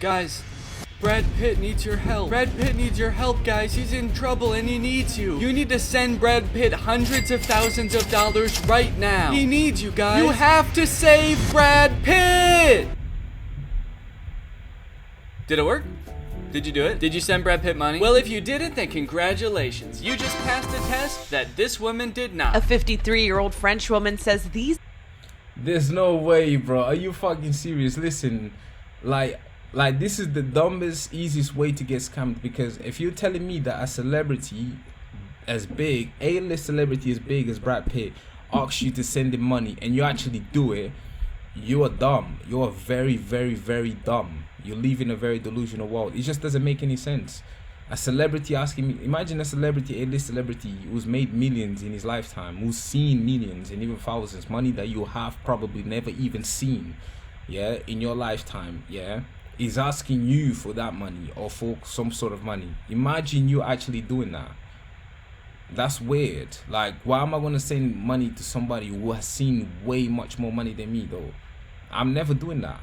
Guys, Brad Pitt needs your help. Brad Pitt needs your help, guys. He's in trouble and he needs you. You need to send Brad Pitt hundreds of thousands of dollars right now. He needs you, guys. You have to save Brad Pitt! Did it work? Did you do it? Did you send Brad Pitt money? Well, if you didn't, then congratulations. You just passed a test that this woman did not. A 53-year-old French woman says There's no way, bro. Are you fucking serious? Listen, like this is the dumbest, easiest way to get scammed, because if you're telling me that a celebrity as big, A-list celebrity as big as Brad Pitt asks you to send him money and you actually do it, you are dumb. You are very, very, very dumb. You live in a very delusional world. It just doesn't make any sense. A celebrity asking me, imagine a celebrity, A-list celebrity who's made millions in his lifetime, who's seen millions and even thousands, money that you have probably never even seen, yeah, in your lifetime, yeah, is asking you for that money or for some sort of money. Imagine you actually doing that. That's weird. Like, why am I gonna send money to somebody who has seen way much more money than me though? I'm never doing that.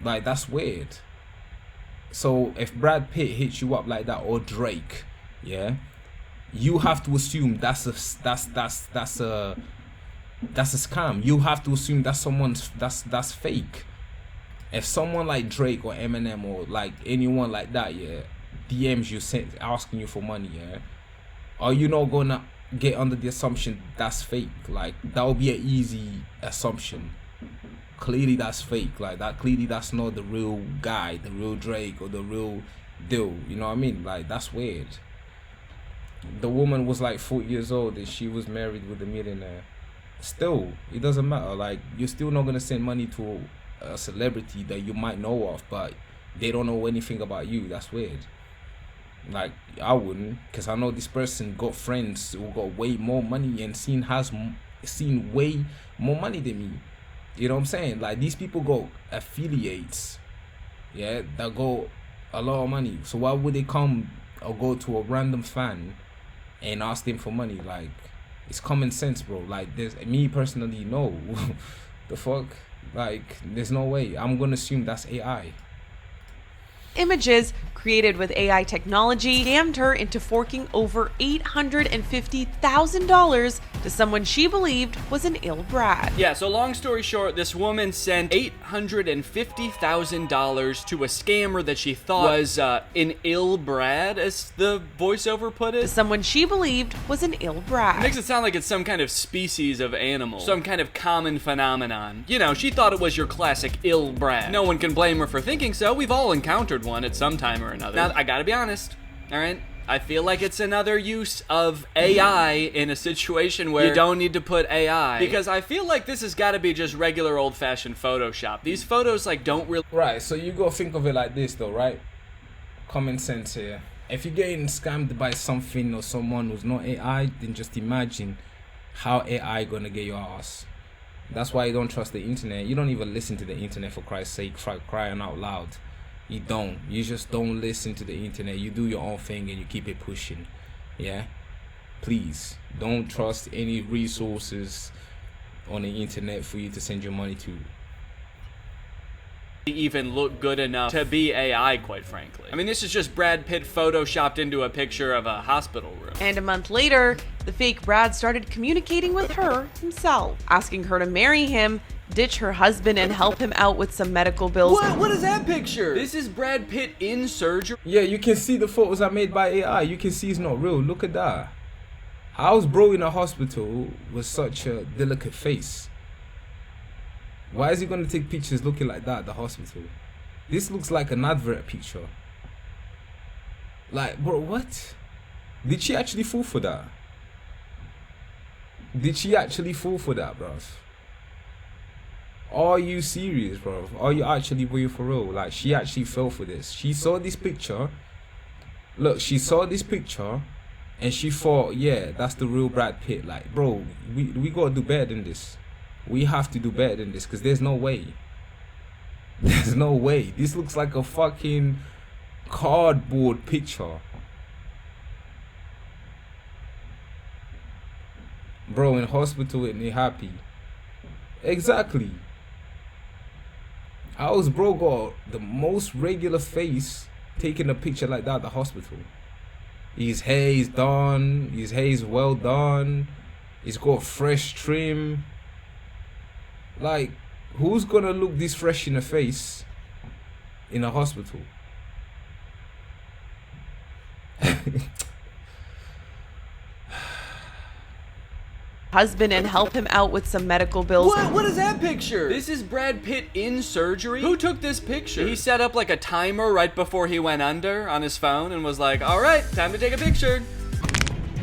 Like, that's weird. So if Brad Pitt hits you up like that, or Drake, yeah, you have to assume that's a scam. You have to assume that's fake. If someone like Drake or Eminem or like anyone like that, yeah, DMs you asking you for money, yeah, are you not gonna get under the assumption that's fake? Like, that would be an easy assumption. Clearly that's fake. Like, that clearly that's not the real guy, the real Drake or the real deal. You know what I mean? Like, that's weird. The woman was like 40 years old and she was married with a millionaire. Still, it doesn't matter. Like, you're still not gonna send money to a celebrity that you might know of, but they don't know anything about you. That's weird. Like, I wouldn't, because I know this person got friends who got way more money and seen way more money than me. You know what I'm saying? Like, these people got affiliates, yeah, that got a lot of money. So why would they come or go to a random fan and ask them for money? Like, it's common sense, bro. Like, there's me personally, no. The fuck? Like, there's no way. I'm gonna assume that's AI. images created with AI technology scammed her into forking over $850,000 to someone she believed was an ill Brad. Yeah, so long story short, this woman sent $850,000 to a scammer that she thought was an ill Brad, as the voiceover put it. To someone she believed was an ill Brad. It makes it sound like it's some kind of species of animal, some kind of common phenomenon. You know, she thought it was your classic ill Brad. No one can blame her for thinking so. We've all encountered one at some time or another. Now, I gotta be honest, all right? I feel like it's another use of AI in a situation where you don't need to put AI. Because I feel like this has got to be just regular old-fashioned Photoshop. These photos, like, don't really... Right, so you gotta think of it like this, though, right? Common sense here. If you're getting scammed by something or someone who's not AI, then just imagine how AI gonna get your ass. That's why you don't trust the internet. You don't even listen to the internet, for Christ's sake, crying out loud. You don't. You just don't listen to the internet. You do your own thing and you keep it pushing. Yeah? Please, don't trust any resources on the internet for you to send your money to. Even look good enough to be AI, quite frankly. I mean, this is just Brad Pitt photoshopped into a picture of a hospital room. And a month later, the fake Brad started communicating with her himself, asking her to marry him, ditch her husband, and help him out with some medical bills. What is that picture? This is Brad Pitt in surgery. Yeah, you can see the photos are made by AI. You can see it's not real. Look at that. How's bro in a hospital with such a delicate face? Why is he gonna take pictures looking like that at the hospital? This looks like an advert picture. Like, bro, what? Did she actually fall for that? Did she actually fall for that, bruv? Are you serious, bro? Are you actually being for real? Like, she actually fell for this. She saw this picture. Look, she saw this picture and she thought, yeah, that's the real Brad Pitt. Like, bro, we gotta do better than this. We have to do better than this, because there's no way. There's no way. This looks like a fucking cardboard picture. Bro, in hospital and they happy. Exactly. How's bro got the most regular face taking a picture like that at the hospital? His hair is done, his hair is well done, he's got fresh trim. Like, who's gonna look this fresh in the face in a hospital? Husband and help him out with some medical bills. What is that picture? This is Brad Pitt in surgery? Who took this picture? He set up like a timer right before he went under on his phone and was like, all right, time to take a picture.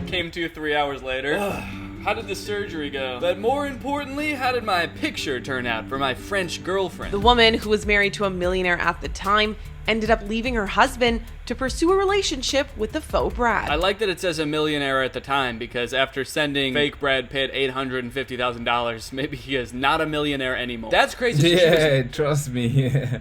Came to 3 hours later. How did the surgery go? But more importantly, how did my picture turn out for my French girlfriend? The woman, who was married to a millionaire at the time, ended up leaving her husband to pursue a relationship with the faux Brad. I like that it says a millionaire at the time, because after sending fake Brad Pitt $850,000, maybe he is not a millionaire anymore. That's crazy. Yeah, trust me. Yeah.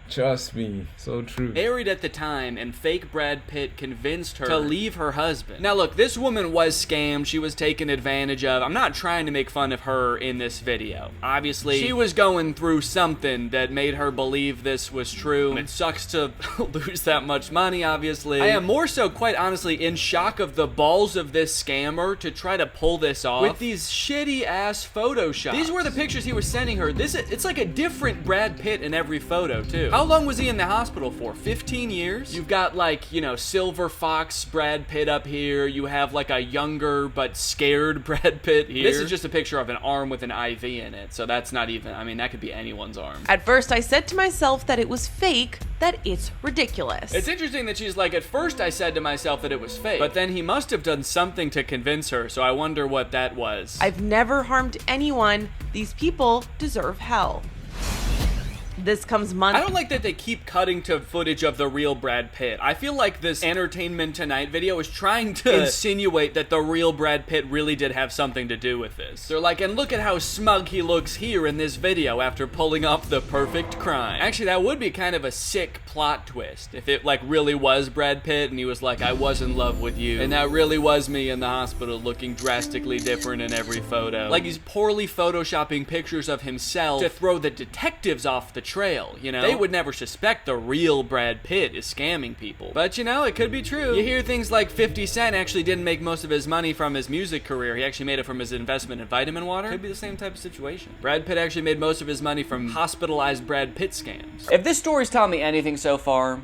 Trust me, so true. Married at the time, and fake Brad Pitt convinced her to leave her husband. Now look, this woman was scammed. She was taken advantage of. I'm not trying to make fun of her in this video. Obviously, she was going through something that made her believe this was true. It sucks to lose that much money, obviously. I am more so, quite honestly, in shock of the balls of this scammer to try to pull this off with these shitty ass photoshops. These were the pictures he was sending her. It's like a different Brad Pitt in every photo, too. How long was he in the hospital for? 15 years? You've got, like, you know, Silver Fox Brad Pitt up here. You have like a younger but scared Brad Pitt here. This is just a picture of an arm with an IV in it, so that's not even, I mean, that could be anyone's arm. At first, I said to myself that it was fake, that it's ridiculous. It's interesting that she's like, at first I said to myself that it was fake, but then he must have done something to convince her, so I wonder what that was. I've never harmed anyone. These people deserve hell. This comes months. I don't like that they keep cutting to footage of the real Brad Pitt. I feel like this Entertainment Tonight video is trying to insinuate that the real Brad Pitt really did have something to do with this. They're like, and look at how smug he looks here in this video after pulling off the perfect crime. Actually, that would be kind of a sick plot twist if it like really was Brad Pitt and he was like, I was in love with you, and that really was me in the hospital looking drastically different in every photo. Like he's poorly photoshopping pictures of himself to throw the detectives off the trail, you know? They would never suspect the real Brad Pitt is scamming people. But you know, it could be true. You hear things like 50 Cent actually didn't make most of his money from his music career. He actually made it from his investment in vitamin water. Could be the same type of situation. Brad Pitt actually made most of his money from hospitalized Brad Pitt scams. If this story's taught me anything so far,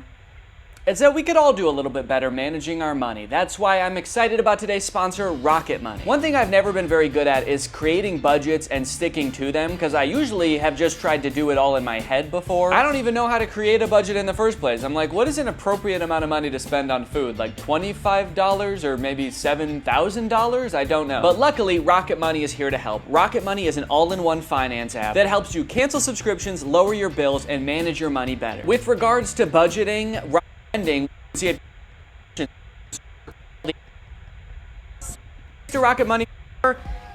it's that we could all do a little bit better managing our money. That's why I'm excited about today's sponsor, Rocket Money. One thing I've never been very good at is creating budgets and sticking to them, because I usually have just tried to do it all in my head before. I don't even know how to create a budget in the first place. I'm like, what is an appropriate amount of money to spend on food? Like $25 or maybe $7,000? I don't know. But luckily, Rocket Money is here to help. Rocket Money is an all-in-one finance app that helps you cancel subscriptions, lower your bills, and manage your money better. With regards to budgeting, Rocket Money.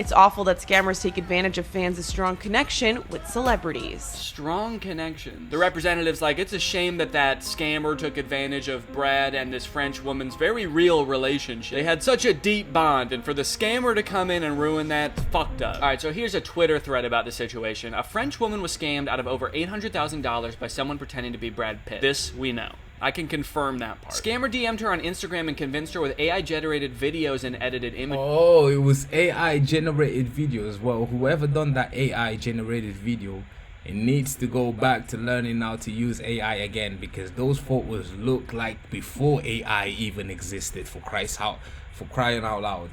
It's awful that scammers take advantage of fans' strong connection with celebrities. Strong connection. The representative's like, it's a shame that that scammer took advantage of Brad and this French woman's very real relationship. They had such a deep bond, and for the scammer to come in and ruin that, fucked up. Alright, so here's a Twitter thread about the situation. A French woman was scammed out of over $800,000 by someone pretending to be Brad Pitt. This we know. I can confirm that part. Scammer DM'd her on Instagram and convinced her with AI-generated videos and edited images. Oh, it was AI-generated videos. Well, whoever done that AI-generated video, it needs to go back to learning how to use AI again, because those photos look like before AI even existed, for crying out loud.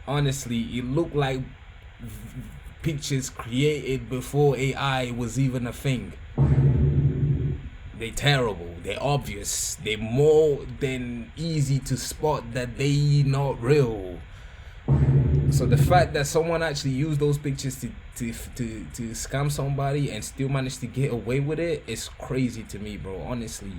Honestly, it looked like pictures created before AI was even a thing. They're terrible, they're obvious, they're more than easy to spot that they not real. So the fact that someone actually used those pictures to scam somebody and still managed to get away with it is crazy to me, bro, honestly.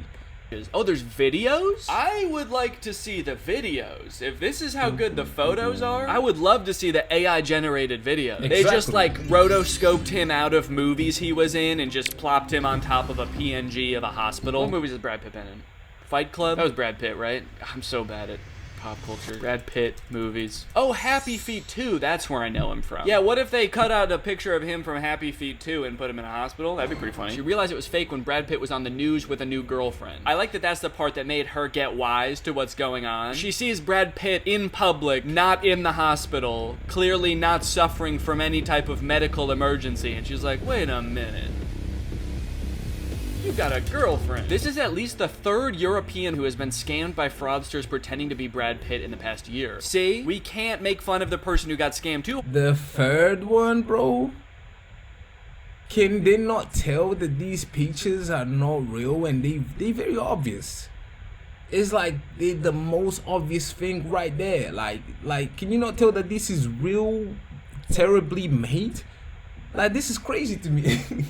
Oh, there's videos? I would like to see the videos. If this is how good the photos are, I would love to see the AI-generated video. Exactly. They just like rotoscoped him out of movies he was in and just plopped him on top of a PNG of a hospital. What movies has Brad Pitt been in? Fight Club? That was Brad Pitt, right? I'm so bad at pop culture. Brad Pitt movies. Oh, Happy Feet 2. That's where I know him from. Yeah, what if they cut out a picture of him from Happy Feet 2 and put him in a hospital? That'd be pretty funny. She realized it was fake when Brad Pitt was on the news with a new girlfriend. I like that that's the part that made her get wise to what's going on. She sees Brad Pitt in public, not in the hospital, clearly not suffering from any type of medical emergency, and she's like, wait a minute. You got a girlfriend. This is at least the third European who has been scammed by fraudsters pretending to be Brad Pitt in the past year. See? We can't make fun of the person who got scammed too. The third one, bro? Can they not tell that these pictures are not real and they very obvious? It's like the most obvious thing right there. Like, can you not tell that this is real, terribly made? Like, this is crazy to me.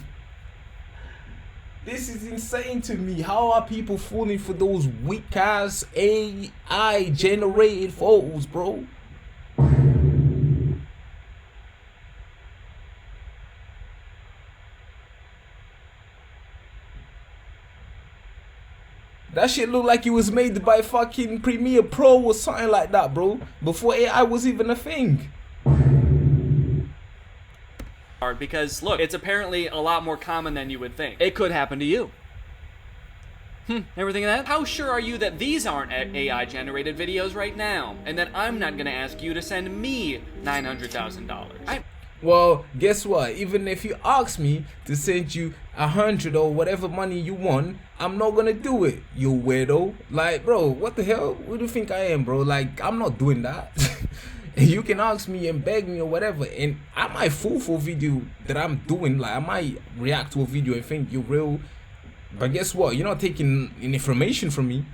This is insane to me. How are people falling for those weak ass AI generated photos, bro? That shit looked like it was made by fucking Premiere Pro or something like that, bro. Before AI was even a thing. Because look, it's apparently a lot more common than you would think. It could happen to you. Ever think of that? How sure are you that these aren't AI generated videos right now? And that I'm not gonna ask you to send me $900,000. Well, guess what? Even if you ask me to send you 100 or whatever money you want, I'm not gonna do it, you weirdo. Like, bro, what the hell? Who do you think I am, bro? Like, I'm not doing that. You can ask me and beg me or whatever, and I might fall for a video that I'm doing. Like, I might react to a video and think you're real, but guess what? You're not taking information from me.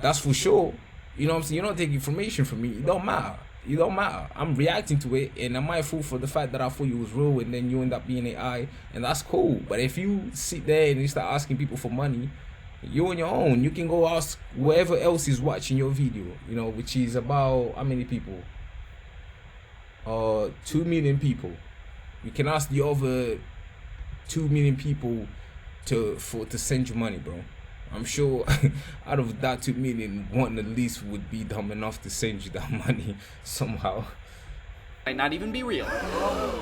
That's for sure. You know what I'm saying? You're not taking information from me. It don't matter. It don't matter. I'm reacting to it, and I might fall for the fact that I thought you was real, and then you end up being AI, and that's cool. But if you sit there and you start asking people for money, you're on your own. You can go ask whoever else is watching your video, you know, which is about how many people? 2 million people. You can ask the other 2 million people to send you money, bro. I'm sure out of that 2 million, one at least would be dumb enough to send you that money somehow. Might not even be real.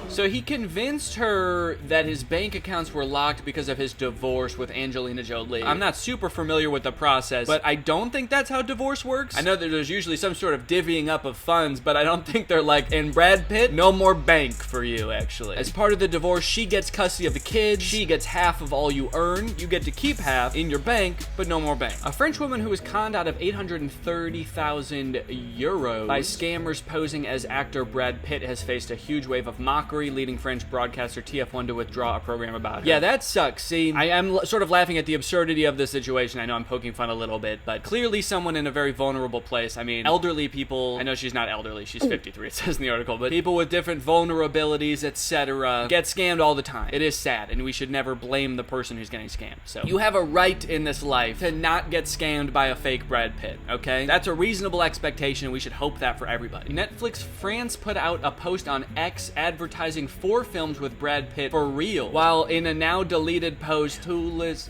So he convinced her that his bank accounts were locked because of his divorce with Angelina Jolie. I'm not super familiar with the process, but I don't think that's how divorce works. I know that there's usually some sort of divvying up of funds, but I don't think they're like, in Brad Pitt, no more bank for you, actually. As part of the divorce, she gets custody of the kids, she gets half of all you earn, you get to keep half in your bank, but no more bank. A French woman who was conned out of 830,000 euros by scammers posing as actor Brad Pitt has faced a huge wave of mockery, leading French broadcaster TF1 to withdraw a program about her. Yeah, that sucks. See, I am sort of laughing at the absurdity of the situation. I know I'm poking fun a little bit, but clearly someone in a very vulnerable place. I mean, elderly people, I know she's not elderly, she's 53, it says in the article, but people with different vulnerabilities, etc., get scammed all the time. It is sad, and we should never blame the person who's getting scammed. So, you have a right in this life to not get scammed by a fake Brad Pitt, okay? That's a reasonable expectation, and we should hope that for everybody. Netflix France put out a post on X advertising 4 films with Brad Pitt for real, while in a now deleted post, Toulouse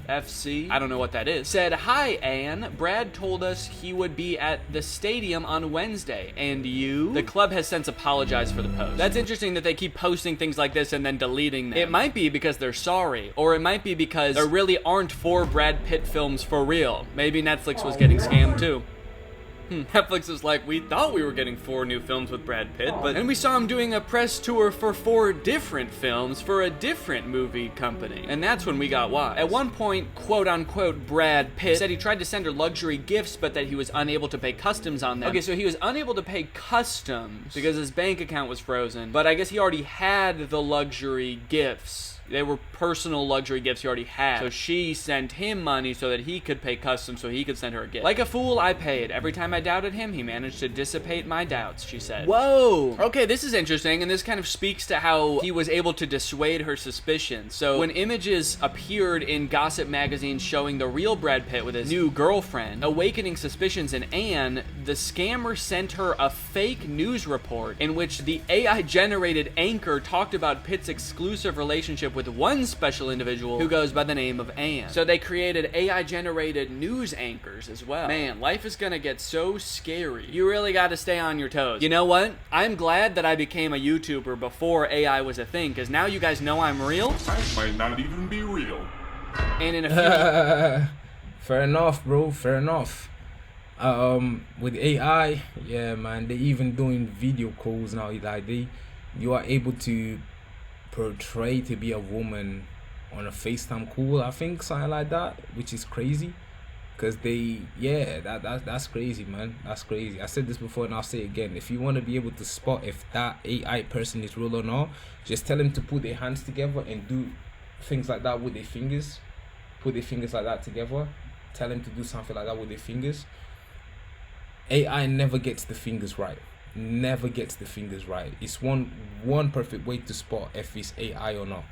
FC, I don't know what that is, said, "Hi Anne, Brad told us he would be at the stadium on Wednesday, and you?" The club has since apologized for the post. That's interesting that they keep posting things like this and then deleting them. It might be because they're sorry, or it might be because there really aren't 4 Brad Pitt films for real. Maybe Netflix was getting scammed too. Netflix is like, we thought we were getting 4 new films with Brad Pitt, and we saw him doing a press tour for 4 different films for a different movie company. And that's when we got why. At one point, quote-unquote, Brad Pitt said he tried to send her luxury gifts, but that he was unable to pay customs on them. Okay, so he was unable to pay customs because his bank account was frozen, but I guess he already had the luxury gifts. They were personal luxury gifts he already had. So she sent him money so that he could pay customs so he could send her a gift. Like a fool, I paid. Every time I doubted him, he managed to dissipate my doubts, she said. Whoa! Okay, this is interesting, and this kind of speaks to how he was able to dissuade her suspicions. So when images appeared in gossip magazines showing the real Brad Pitt with his new girlfriend, awakening suspicions in Anne, the scammer sent her a fake news report in which the AI-generated anchor talked about Pitt's exclusive relationship with one special individual who goes by the name of Anne. So they created AI-generated news anchors as well. Man, life is gonna get so scary. You really gotta stay on your toes. You know what? I'm glad that I became a YouTuber before AI was a thing, because now you guys know I'm real. I might not even be real. And in a few Fair enough, bro. Fair enough. With AI, yeah, man, they even doing video calls now. Like you are able to portray to be a woman on a FaceTime call. I think something like that, which is crazy. Cause that's crazy, man. That's crazy. I said this before and I'll say it again. If you want to be able to spot if that AI person is real or not, just tell them to put their hands together and do things like that with their fingers. Put their fingers like that together. Tell them to do something like that with their fingers. AI never gets the fingers right. Never gets the fingers right. It's one perfect way to spot if it's AI or not.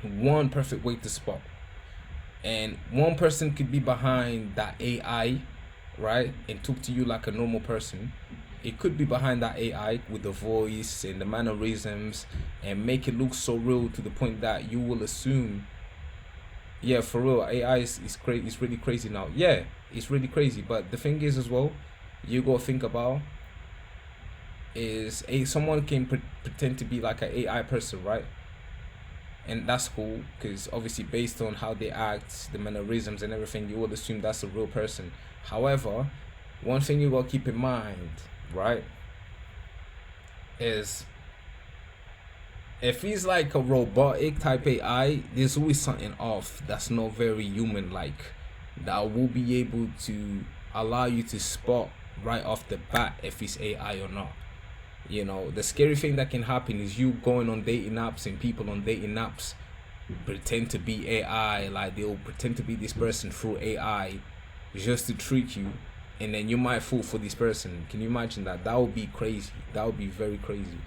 One perfect way to spot. And one person could be behind that AI, right, and talk to you like a normal person. It could be behind that AI with the voice and the mannerisms and make it look so real to the point that you will assume, yeah, for real, AI is crazy. It's really crazy now. Yeah, it's really crazy. But the thing is as well, you gotta think about is someone can pretend to be like an AI person, right? And that's cool, because obviously based on how they act, the mannerisms and everything, you would assume that's a real person. However, one thing you gotta keep in mind, right, is if he's like a robotic type AI, there's always something off that's not very human-like that will be able to allow you to spot right off the bat if it's AI or not. You know, the scary thing that can happen is you going on dating apps and people on dating apps pretend to be AI, like they'll pretend to be this person through AI just to trick you, and then you might fall for this person. Can you imagine that? That would be crazy. That would be very crazy.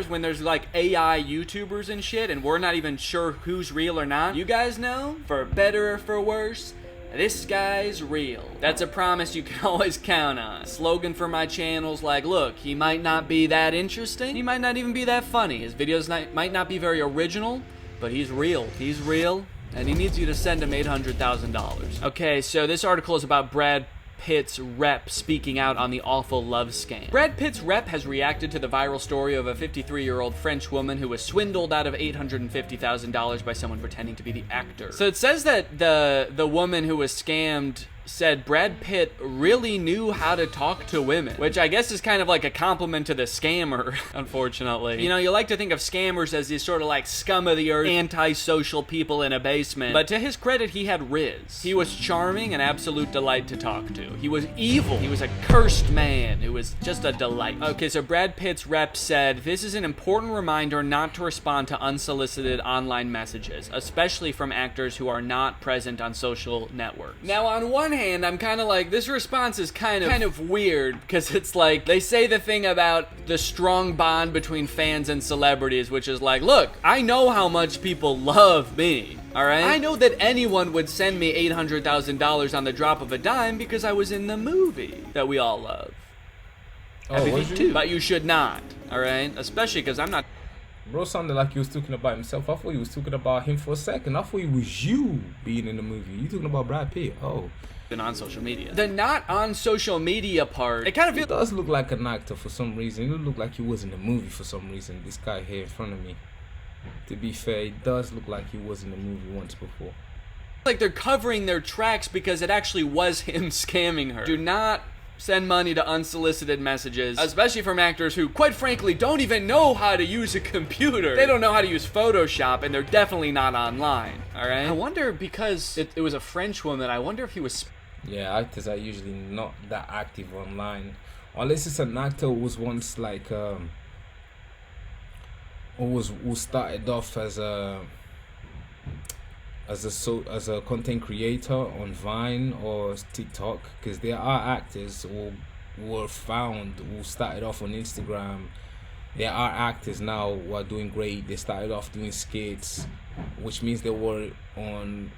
when there's like AI YouTubers and shit, and we're not even sure who's real or not. You guys know, for better or for worse, this guy's real. That's a promise you can always count on. Slogan for my channel's like, look, he might not be that interesting, he might not even be that funny, his videos might not be very original, but he's real. He's real, and he needs you to send him $800,000. Okay, so this article is about Brad Pitt's rep speaking out on the awful love scam. Brad Pitt's rep has reacted to the viral story of a 53-year-old French woman who was swindled out of $850,000 by someone pretending to be the actor. So it says that the woman who was scammed said Brad Pitt really knew how to talk to women, which I guess is kind of like a compliment to the scammer, unfortunately. You know, you like to think of scammers as these sort of like scum of the earth, antisocial people in a basement, but to his credit, he had riz. He was charming, an absolute delight to talk to. He was evil. He was a cursed man. It was just a delight. Okay, so Brad Pitt's rep said, this is an important reminder not to respond to unsolicited online messages, especially from actors who are not present on social networks. Now, on one hand, I'm kind of like, this response is kind of weird, because it's like, they say the thing about the strong bond between fans and celebrities, which is like, look, I know how much people love me, all right? I know that anyone would send me $800,000 on the drop of a dime because I was in the movie that we all love. Oh, was you? Too. But you should not, all right? Especially because I'm not... Bro sounded like he was talking about himself. I thought he was talking about him for a second. I thought it was you being in the movie. You talking about Brad Pitt? Oh. On social media. The not on social media part, it kind of feels... It does look like an actor for some reason. It looked like he was in the movie for some reason. This guy here in front of me. To be fair, it does look like he was in the movie once before. Like they're covering their tracks because it actually was him scamming her. Do not send money to unsolicited messages, especially from actors who, quite frankly, don't even know how to use a computer. They don't know how to use Photoshop, and they're definitely not online, all right? I wonder, because it was a French woman, I wonder if he was... Yeah, actors are usually not that active online, unless it's an actor who was once like who started off as a content creator on Vine or TikTok, because there are actors who were found who started off on Instagram. There are actors now who are doing great. They started off doing skits, which means they were on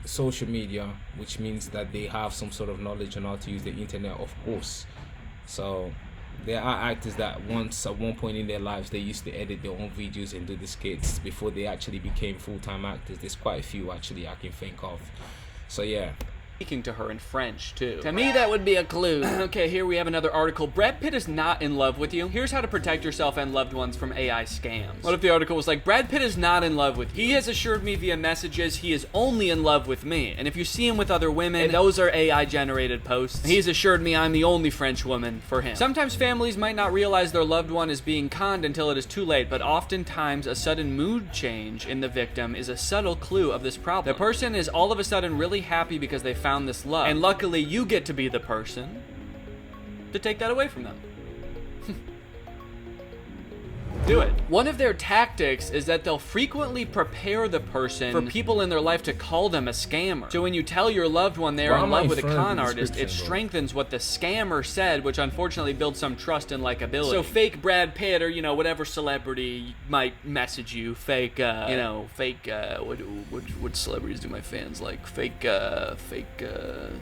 social media, which means that they have some sort of knowledge on how to use the internet, of course. So There are actors that once at one point in their lives they used to edit their own videos and do the skits before they actually became full-time actors. There's quite a few actually I can think of. So yeah. Speaking to her in French, too. To me, that would be a clue. Okay, here we have another article. Brad Pitt is not in love with you. Here's how to protect yourself and loved ones from AI scams. What if the article was like, Brad Pitt is not in love with you. He has assured me via messages he is only in love with me. And if you see him with other women, those are AI-generated posts. He's assured me I'm the only French woman for him. Sometimes families might not realize their loved one is being conned until it is too late, but oftentimes a sudden mood change in the victim is a subtle clue of this problem. The person is all of a sudden really happy because they found this love, and luckily you get to be the person to take that away from them. Do it. One of their tactics is that they'll frequently prepare the person for people in their life to call them a scammer. So when you tell your loved one they're in love with a con artist, it strengthens what the scammer said, which unfortunately builds some trust and likability. So fake Brad Pitt or, you know, whatever celebrity might message you, fake, what celebrities do my fans like? Fake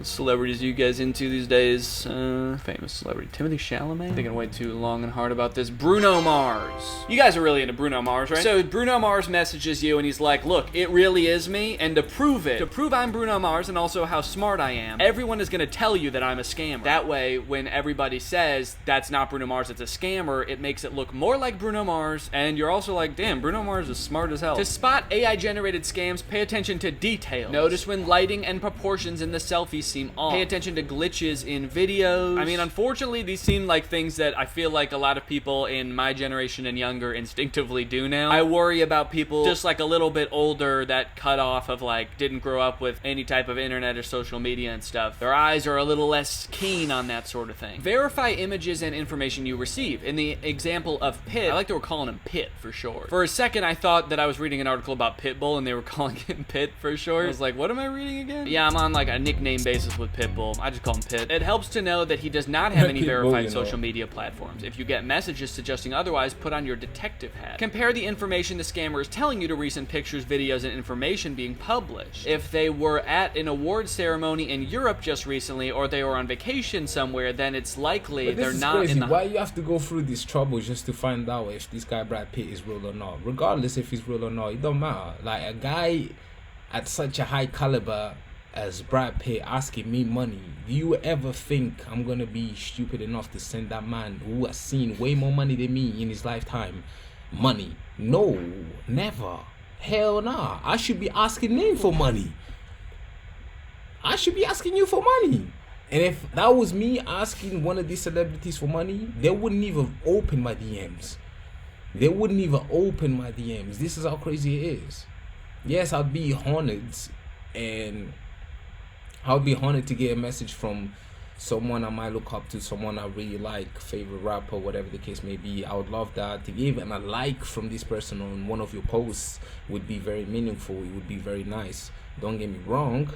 celebrities you guys into these days? Famous celebrity. Timothy Chalamet? Thinking way too long and hard about this. Bruno Mars. You guys are really into Bruno Mars, right? So Bruno Mars messages you and he's like, look, it really is me, and to prove I'm Bruno Mars and also how smart I am, everyone is gonna tell you that I'm a scammer. That way, when everybody says that's not Bruno Mars, it's a scammer, it makes it look more like Bruno Mars, and you're also like, damn, Bruno Mars is smart as hell. To spot AI-generated scams, pay attention to details. Notice when lighting and proportions in the selfies seem off. Pay attention to glitches in videos. I mean, unfortunately, these seem like things that I feel like a lot of people in my generation and younger instinctively do now. I worry about people just like a little bit older that cut off of like didn't grow up with any type of internet or social media and stuff. Their eyes are a little less keen on that sort of thing. Verify images and information you receive. In the example of Pitt, I like that we're calling him Pitt for short. For a second, I thought that I was reading an article about Pitbull and they were calling him Pitt for short. I was like, what am I reading again? Yeah, I'm on like a nickname basis with Pitbull. I just call him Pitt. It helps to know that he does not have any verified social media platforms. If you get messages suggesting otherwise, put on your detective hat. Compare the information the scammer is telling you to recent pictures, videos, and information being published. If they were at an award ceremony in Europe just recently, or they were on vacation somewhere, then it's likely they're not crazy. in the... Why you have to go through this trouble just to find out if this guy Brad Pitt is real or not? Regardless if he's real or not, it don't matter. Like a guy at such a high caliber as Brad Pitt asking me money, do you ever think I'm gonna be stupid enough to send that man who has seen way more money than me in his lifetime money? No, never. Hell nah. I should be asking him for money. I should be asking you for money. And if that was me asking one of these celebrities for money, they wouldn't even open my DMs. They wouldn't even open my DMs. This is how crazy it is. Yes, I'd be honored, and I'll be honored to get a message from someone I might look up to, someone I really like, favorite rapper, whatever the case may be. I would love that. To give and a like from this person on one of your posts would be very meaningful. It would be very nice. Don't get me wrong,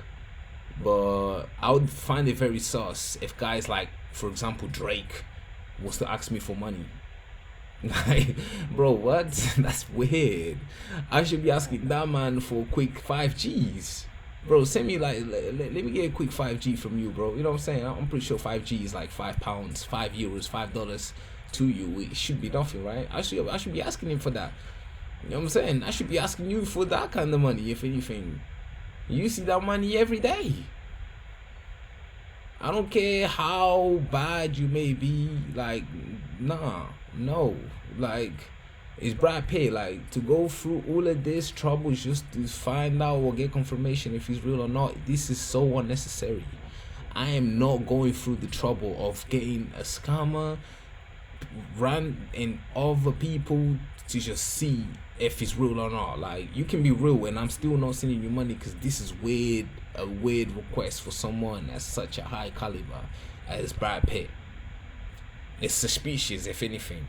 but I would find it very sus if guys like, for example, Drake was to ask me for money. Like, bro, what? That's weird. I should be asking that man for a quick 5 G's. Bro, send me like, let me get a quick 5G from you, bro. You know what I'm saying? I'm pretty sure 5G is like £5, €5, $5 to you. It should be nothing, right? I should be asking him for that. You know what I'm saying? I should be asking you for that kind of money, if anything. You see that money every day. I don't care how bad you may be. Like, nah, no. Like, it's Brad Pitt. Like, to go through all of this trouble just to find out or get confirmation if he's real or not, this is so unnecessary. I am not going through the trouble of getting a scammer, run and other people to just see if it's real or not. Like, you can be real and I'm still not sending you money because this is weird, a weird request for someone at such a high caliber as Brad Pitt. It's suspicious, if anything.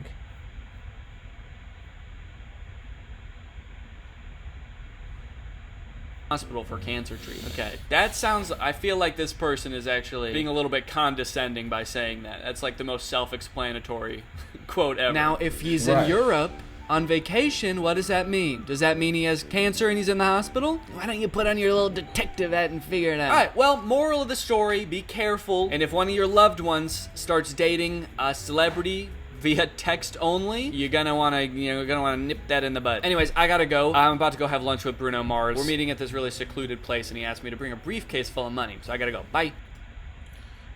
Hospital for cancer treatment. Okay, that sounds, I feel like this person is actually being a little bit condescending by saying that. That's like the most self-explanatory quote ever. Now, if he's in Europe On vacation? What does that mean? Does that mean he has cancer and he's in the hospital? Why don't you put on your little detective hat and figure it out? Alright, well, moral of the story, be careful. And if one of your loved ones starts dating a celebrity via text only, you're gonna wanna nip that in the bud. Anyways, I gotta go. I'm about to go have lunch with Bruno Mars. We're meeting at this really secluded place, and he asked me to bring a briefcase full of money, so I gotta go. Bye.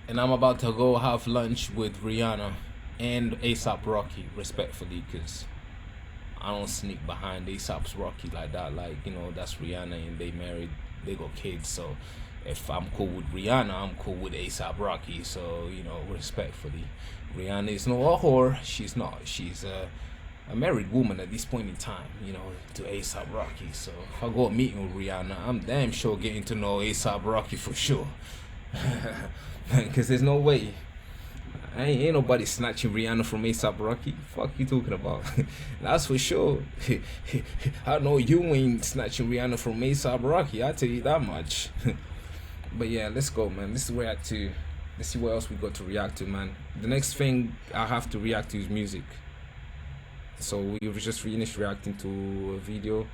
And I'm about to go have lunch with Rihanna and A$AP Rocky, respectfully, because I don't sneak behind A$AP Rocky like that. Like, you know, that's Rihanna and they married, they got kids, so if I'm cool with Rihanna, I'm cool with A$AP Rocky. So, you know, respectfully, Rihanna is no a whore. She's not. She's a married woman at this point in time, you know, to A$AP Rocky. So if I go a meeting with Rihanna, I'm damn sure getting to know A$AP Rocky for sure. Because there's no way. Ain't nobody snatching Rihanna from A$AP Rocky. Fuck you talking about? That's for sure. I know you ain't snatching Rihanna from A$AP Rocky. I tell you that much. But yeah, let's go, man. Let's react to. Let's see what else we got to react to, man. The next thing I have to react to is music. So we just finished reacting to a video.